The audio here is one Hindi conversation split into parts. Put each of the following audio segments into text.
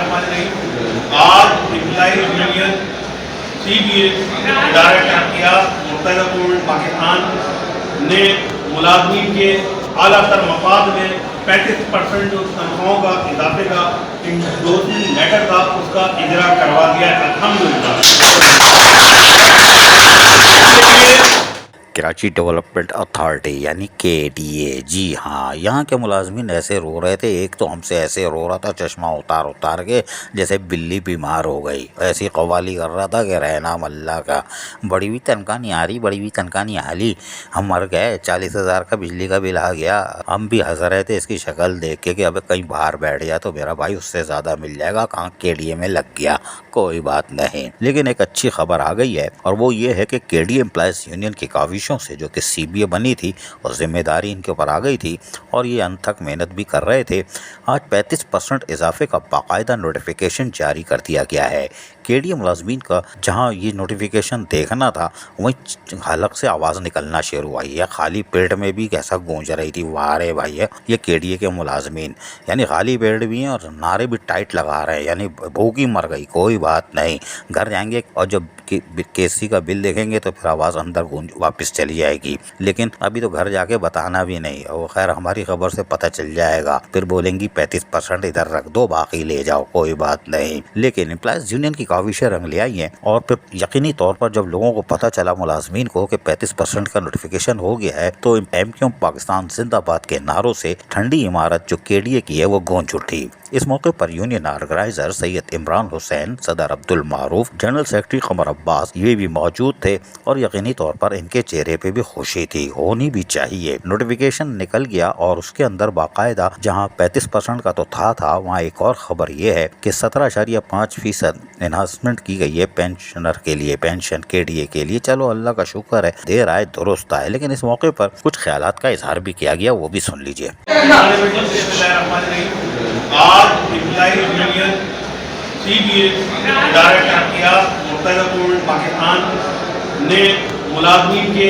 बिस्मिल्लाहिर्रहमानिर्रहीम। आज एम्प्लॉइज यूनियन CBA डायरेक्टर किया मुत्तहिदा गवर्नमेंट पाकिस्तान ने मुलाजमीन के आला तर मफाद में 35% जो तनख्वाहों का इजाफे का इंडोर्समेंट लेटर था उसका इजरा करवा दिया है अल्हम्दुलिल्लाह। कराची डेवलपमेंट अथॉरिटी यानी KDA। जी हाँ, यहाँ के मुलाजमीन ऐसे रो रहे थे, एक तो हमसे ऐसे रो रहा था चश्मा उतार उतार के जैसे बिल्ली बीमार हो गई, ऐसी कव्वाली कर रहा था कि रहना अल्लाह का, बड़ी भी तनख्वाह नहीं आ रही, बड़ी भी तनख्वाह नहीं आ रही, हम मर गए, 40,000 का बिजली का बिल आ गया। हम भी हंस रहे थे इसकी शक्ल देख के कि अब कहीं बाहर बैठ गया तो मेरा भाई उससे ज़्यादा मिल जाएगा, कहाँ KDA में लग गया, कोई बात नहीं। लेकिन एक अच्छी खबर आ गई है और वो ये है कि KDA एम्प्लॉयज़ यूनियन की काविशों से जो कि CBA बनी थी और जिम्मेदारी इनके ऊपर आ गई थी और ये अनथक मेहनत भी कर रहे थे, आज 35% इजाफे का बाकायदा नोटिफिकेशन जारी कर दिया गया है। KDA मुलाजमीन का जहां ये नोटिफिकेशन देखना था वहीं हलक से आवाज़ निकलना शुरू हुई है, खाली पेट में भी कैसा गूंज रही थी, वाह रे भाई है ये KDA के मुलाजमीन, यानी खाली पेट भी हैं और नारे भी टाइट लगा रहे हैं, यानी भूख ही मर गई, कोई बात नहीं, घर जाएंगे और जब KC का बिल देखेंगे तो फिर आवाज़ अंदर गूंज वापस चली जाएगी। लेकिन अभी तो घर जाके बताना भी नहीं, और खैर हमारी खबर से पता चल जाएगा, फिर बोलेंगी 35% इधर रख दो बाकी ले जाओ, कोई बात नहीं। लेकिन एम्प्लॉयज़ यूनियन की काविशें रंग ले आई हैं और फिर यकीनी तौर पर जब लोगों को पता चला मुलाजमीन को कि 35% का नोटिफिकेशन हो गया है तो MQM पाकिस्तान जिंदाबाद के नारों से ठंडी इमारत जो KDA की है वो गूंज उठी। इस मौके पर यूनियन ऑर्गेनाइजर सैयद इमरान हुसैन, सदर अब्दुल मारूफ, जनरल सेक्रेटरी कमर अब्बास ये भी मौजूद थे और यकीनी तौर पर इनके चेहरे पे भी खुशी थी, होनी भी चाहिए। नोटिफिकेशन निकल गया और उसके अंदर बाकायदा जहां 35% का तो था वहाँ एक और खबर ये है कि 17.5% एनहांसमेंट की गई है पेंशनर के लिए, पेंशन KDA के लिए। चलो अल्लाह का शुक्र है, देर आए दुरुस्त आए। लेकिन इस मौके पर कुछ ख्यालात का इजहार भी किया गया, वो भी सुन लीजिए। आज एम्प्लॉइज यूनियन CBA डायरेक्टर किया मुत्तहिदा गवर्नमेंट पाकिस्तान ने मुलाजमीन के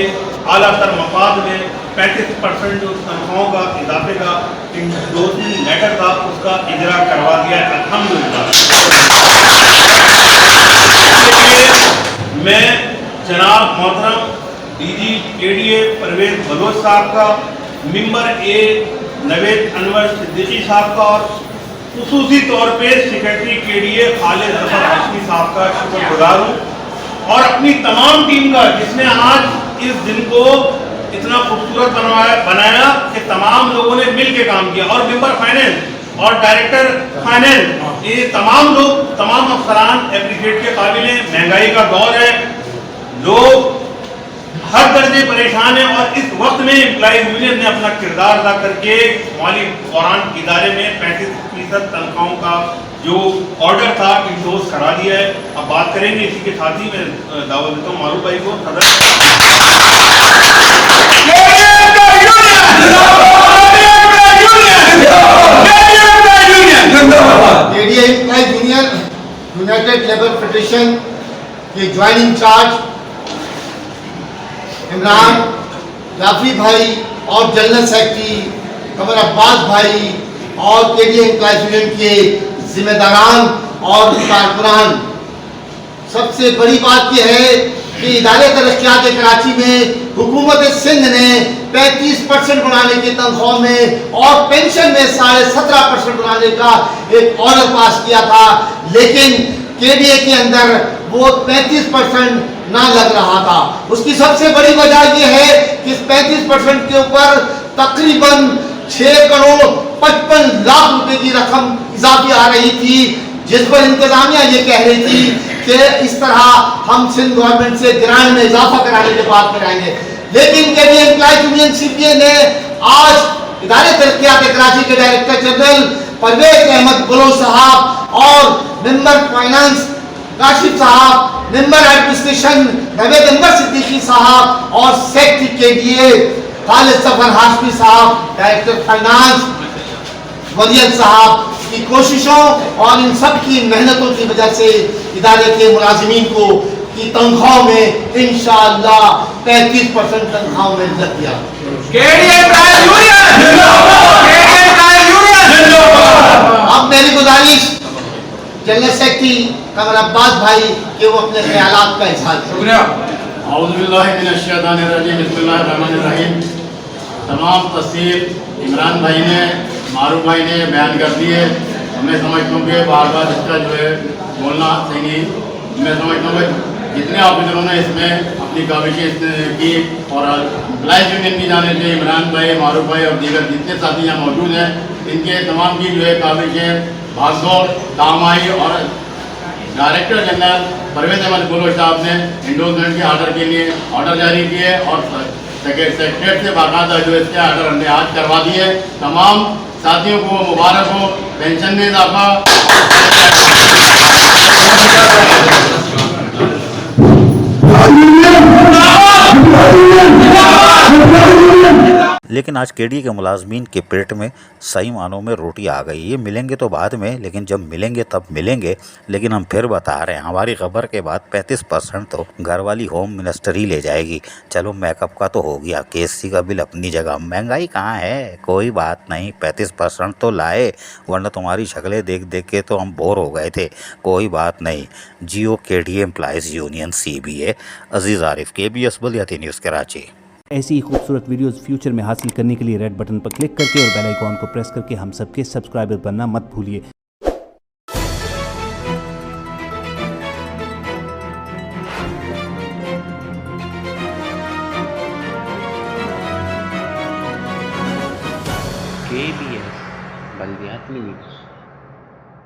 आला तर मफाद में 35% जो तनख्वाहों का इजाफे का इंडोर्समेंट लेटर था उसका इजरा करवा दिया है अल्हम्दुलिल्लाह। मैं जनाब मोहतरम DG KDA परवेज बलोच साहब का, मेंबर A नवेद अनवर सिद्दीकी साहब का और खुसूसी तौर पे सेक्रेटरी KDA खालिद जफर हाशमी साहब का शुक्रगुजार हूँ और अपनी तमाम टीम का जिसने आज इस दिन को इतना खूबसूरत बनाया कि तमाम लोगों ने मिल के काम किया, और मेंबर फाइनेंस और डायरेक्टर फाइनेंस, ये तमाम लोग, तमाम अफसरान एप्रिशिएट के काबिल हैं। महंगाई का दौर है, लोग हर दर्जे परेशान है और इस वक्त में एम्प्लॉइज यूनियन ने अपना किरदार अदा करके माली बहरान इदारे में 35% तनख्वाहों का जो ऑर्डर था इंडोर्स करा दिया है। अब बात करेंगे इसी के साथ ही मैं दावत देता हूँ मारूफ भाई को। KDA employees union United labour federation के ज्वाइनिंग चार्ज इमरान जाफरी भाई और जनरल सेक्रेटरी कमर अब्बास भाई और KDA एम्प्लॉइज यूनियन के जिम्मेदारान और कारकुनान, सबसे बड़ी बात यह है कि इदारे तरक्यात कराची में हुकूमत सिंध ने 35% बढ़ाने की तनख्वाह में और पेंशन में 17.5% बढ़ाने का एक ऑर्डर पास किया था, लेकिन KDA के अंदर वो 35% ना लग रहा था। उसकी सबसे बड़ी वजह यह है कि 35% के ऊपर तकरीबन 6 करोड़ 55 लाख रुपए की रकम इजाफी आ रही थी, जिस पर इंतजामिया ये कह रही थी कि इस तरह हम सिंध गवर्नमेंट से ग्रांट में इजाफा कराने के बाद कराएंगे। लेकिन KDA एम्प्लॉइज यूनियन CBA ने आज इदारे तरक्यात कराची के डायरेक्टर जनरल परवेज अहमद बलोच साहब और member finance Kashif sahab, member administration Naveed Anwar Siddiqui sahab और secretary KDA Khalid Zafar Hashmi sahab, director finance वलियन साहब की कोशिशों और इन सब की मेहनतों की वजह से इदारे के मुलाजिमीन को की तनख्वाह में इंशाअल्लाह 35% तनख्वाह में लग गया। अब मेरी गुजारिश जनरल सेक्रेटरी कमर अब्बास भाई के वो अपने ख्यालात का इजहार करें। शुक्रिया। औज़ुबिल्लाहिमिनश्शैतानिर्रजीम, बिस्मिल्लाहिर्रहमानिर्रहीम। तमाम तफसील इमरान भाई ने, मारूफ भाई ने बयान कर दी है। मैं समझता हूँ कि बार बार इसका जो है बोलना सही नहीं। मैं समझता हूँ कि जितने ऑफिसरों ने इसमें अपनी काविशें की और एम्प्लॉइज यूनियन की जाने से इमरान भाई, मारूफ भाई और दीगर जितने साथी यहाँ मौजूद हैं, इनके तमाम की जो है काविशें भागदौड़ काम आई और डायरेक्टर जनरल परवेज अहमद बलोच साहब ने इंडोर्समेंट के ऑर्डर के लिए ऑर्डर जारी किए और सेक्रेटरी से बाकायदा जो इसके ऑर्डर हमने आज करवा दिए। तमाम साथियों को मुबारक हो, पेंशन में इजाफा। लेकिन आज केडीए के मुलाजमीन के पेट में सही मानों में रोटी आ गई। ये मिलेंगे तो बाद में, लेकिन जब मिलेंगे तब मिलेंगे। लेकिन हम फिर बता रहे हैं, हमारी खबर के बाद 35% तो घर वाली होम मिनिस्टर ही ले जाएगी। चलो मेकअप का तो हो गया, केएससी का बिल अपनी जगह, महंगाई कहाँ है, कोई बात नहीं, 35% तो लाए, वरना तुम्हारी शक्लें देख देख के तो हम बोर हो गए थे। कोई बात नहीं। जियो केडीए एम्प्लॉइज़ यूनियन CBA। अजीज़ आरिफ, KBS बलियाती न्यूज़ कराची। ऐसी ही खूबसूरत वीडियोस फ्यूचर में हासिल करने के लिए रेड बटन पर क्लिक करके और बेल आइकॉन को प्रेस करके हम सबके सब्सक्राइबर बनना मत भूलिए। KBS बल्दियाती न्यूज़।